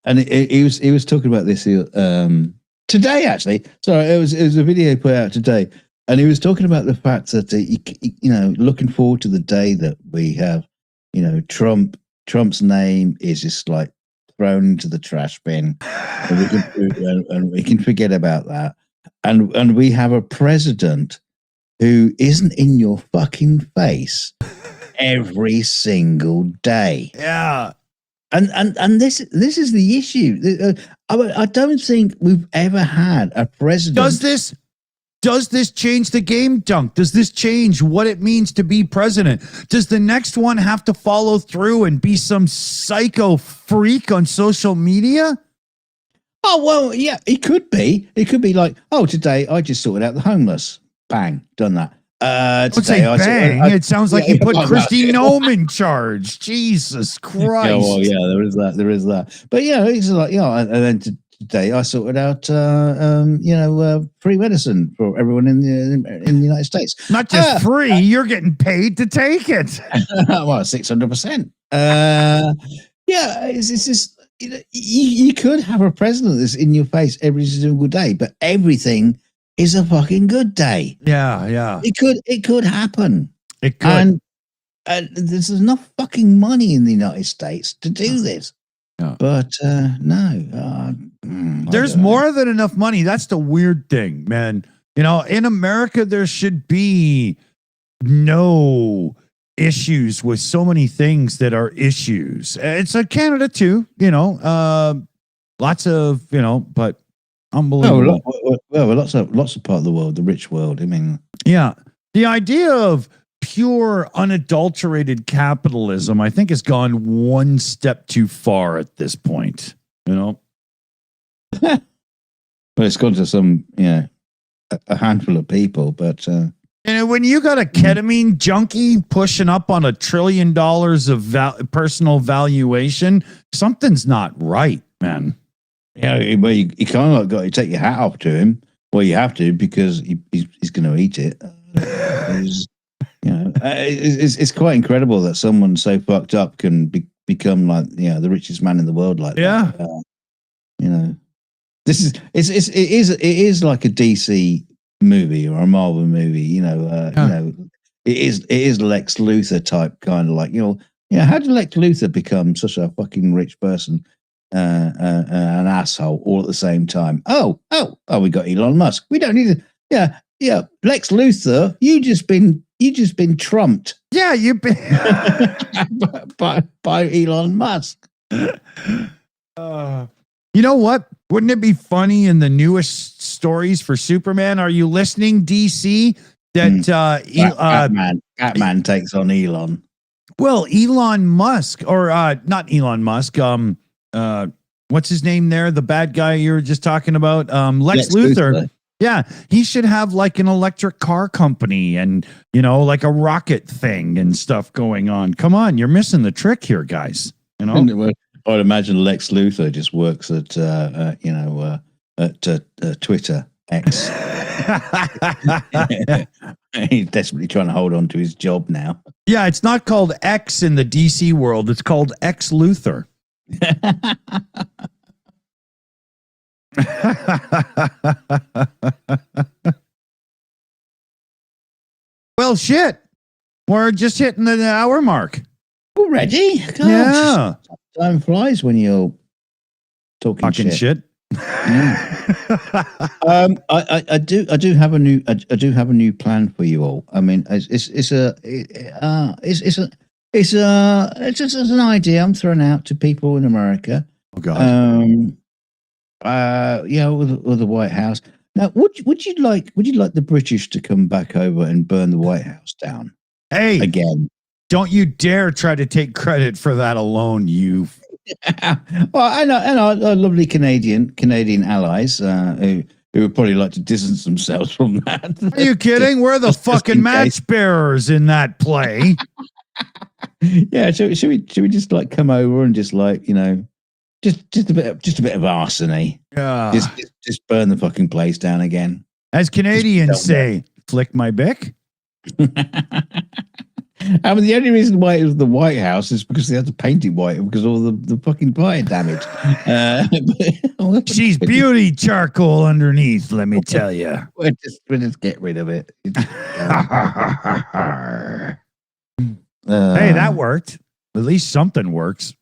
And he was talking about this today, actually. Sorry, it was a video put out today, and he was talking about the fact that looking forward to the day that we have, Trump's name is just like thrown into the trash bin, and we can forget about that, and we have a president who isn't in your fucking face every single day. Yeah. And this is the issue. I don't think we've ever had a president. Does this change the game, Dunk? Does this change what it means to be president? Does the next one have to follow through and be some psycho freak on social media? Oh, well, yeah, it could be. It could be like, oh, today I just sorted out the homeless. Bang, done that. Don't say bang. It sounds like you put Christy Nome in charge. Jesus Christ. Yeah, well, yeah, there is that. But yeah, it's like, and then today I sorted out, free medicine for everyone in the United States. Not just free, you're getting paid to take it. Well, 600%. Yeah, it's just, you could have a president that's in your face every single day, but everything is a fucking good day. Yeah. It could happen. It could. And there's enough fucking money in the United States to do this. Yeah. But no. There's more than enough money. That's the weird thing, man. In America, there should be no issues with so many things that are issues. It's like Canada too, lots of, but unbelievable. Lots of part of the world, the rich world. I mean, yeah, the idea of pure, unadulterated capitalism, I think, has gone one step too far at this point. But it's gone to some, a handful of people. But and when you got a ketamine junkie pushing up on $1 trillion of personal valuation, something's not right, man. Yeah, well, you kind of like got to take your hat off to him. Well, you have to, because he's going to eat it. It's quite incredible that someone so fucked up can become like the richest man in the world like that. It is like a DC movie or a Marvel movie. It is Lex Luthor type kind of like how did Lex Luthor become such a fucking rich person? An asshole all at the same time. Oh, we got Elon Musk. We don't need to. Yeah. Lex Luthor, you just been trumped. Yeah, you've been by Elon Musk. You know what? Wouldn't it be funny in the newest stories for Superman? Are you listening, DC? That Batman takes on Elon. Well, Elon Musk, or not Elon Musk. What's his name there? The bad guy you were just talking about? Lex Luthor. Yeah, he should have like an electric car company and, like a rocket thing and stuff going on. Come on, you're missing the trick here, guys. I'd imagine Lex Luthor just works at, Twitter, X. He's desperately trying to hold on to his job now. Yeah, it's not called X in the DC world. It's called X Luthor. Well, shit. We're just hitting the hour mark. Already? God, yeah. Time flies when you're talking shit. I do have a new plan for you all. I mean, it's just an idea I'm throwing out to people in America. Oh God. With the White House. Now, would you like the British to come back over and burn the White House down? Hey, again. Don't you dare try to take credit for that alone, you. Well, I know our lovely Canadian allies who would probably like to distance themselves from that. Are you kidding? We're the fucking match bearers in that play. Yeah, should we just like come over and just like just a bit of arsony? Yeah, just burn the fucking place down again. As Canadians say, flick my bick. I mean, the only reason why it was the White House is because they had to paint it white because of all the fucking fire damage. She's beauty charcoal underneath, let me tell you. We'll just get rid of it. Hey, that worked. At least something works.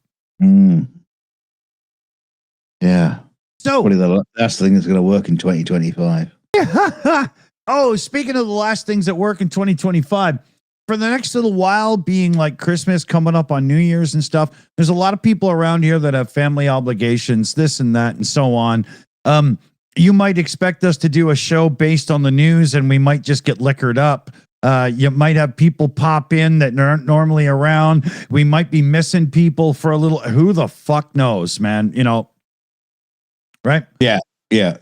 Yeah. So, probably the last thing that's going to work in 2025. oh, speaking of the last things that work in 2025, for the next little while, being like Christmas coming up on New Year's and stuff, there's a lot of people around here that have family obligations, this and that, and so on. You might expect us to do a show based on the news, and we might just get liquored up. You might have people pop in that aren't normally around. We might be missing people for a little. Who the fuck knows, man? You know, right? Yeah.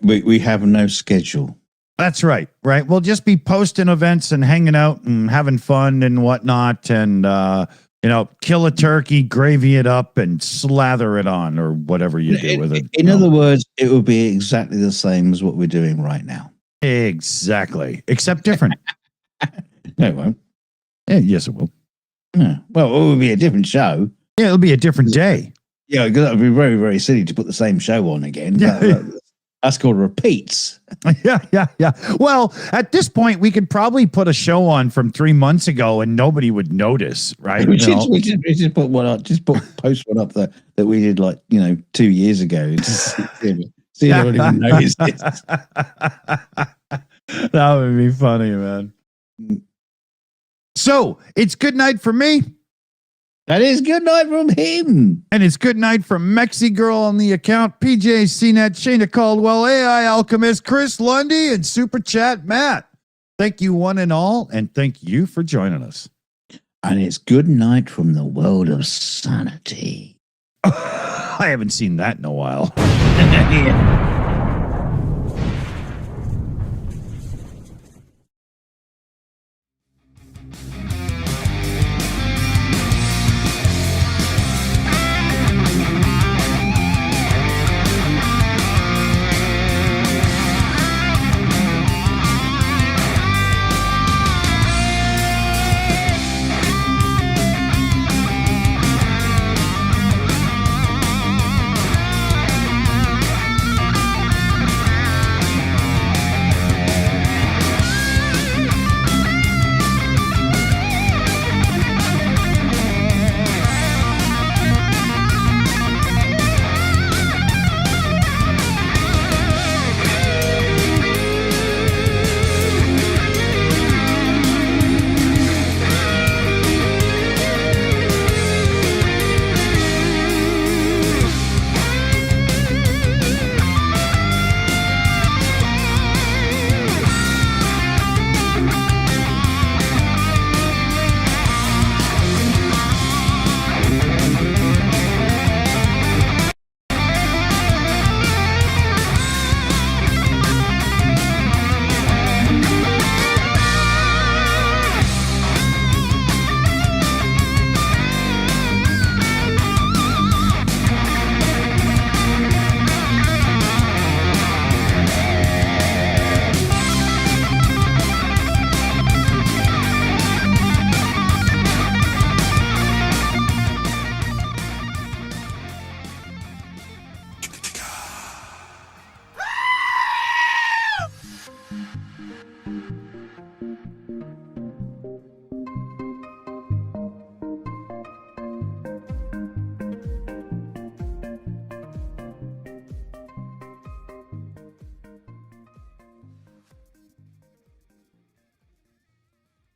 We have no schedule. That's right. Right. We'll just be posting events and hanging out and having fun and whatnot. And, kill a turkey, gravy it up and slather it on or whatever you do with it. In other words, it will be exactly the same as what we're doing right now. Exactly. Except different. No, it won't. Yes, it will. Yeah. Well, it will be a different show. Yeah, it'll be a different day. Yeah, because that would be very, very silly to put the same show on again. That's called repeats. Yeah. Well, at this point, we could probably put a show on from 3 months ago and nobody would notice, right? We just put one up, post one up that we did 2 years ago. Just see if anyone noticed it. That would be funny, man. So it's good night for me. That is good night from him. And it's good night from Mexi Girl on the account, PJ CNET, Shayna Caldwell, AI Alchemist, Chris Lundy, and Super Chat Matt. Thank you one and all, and thank you for joining us. And it's good night from the world of sanity. I haven't seen that in a while. Yeah.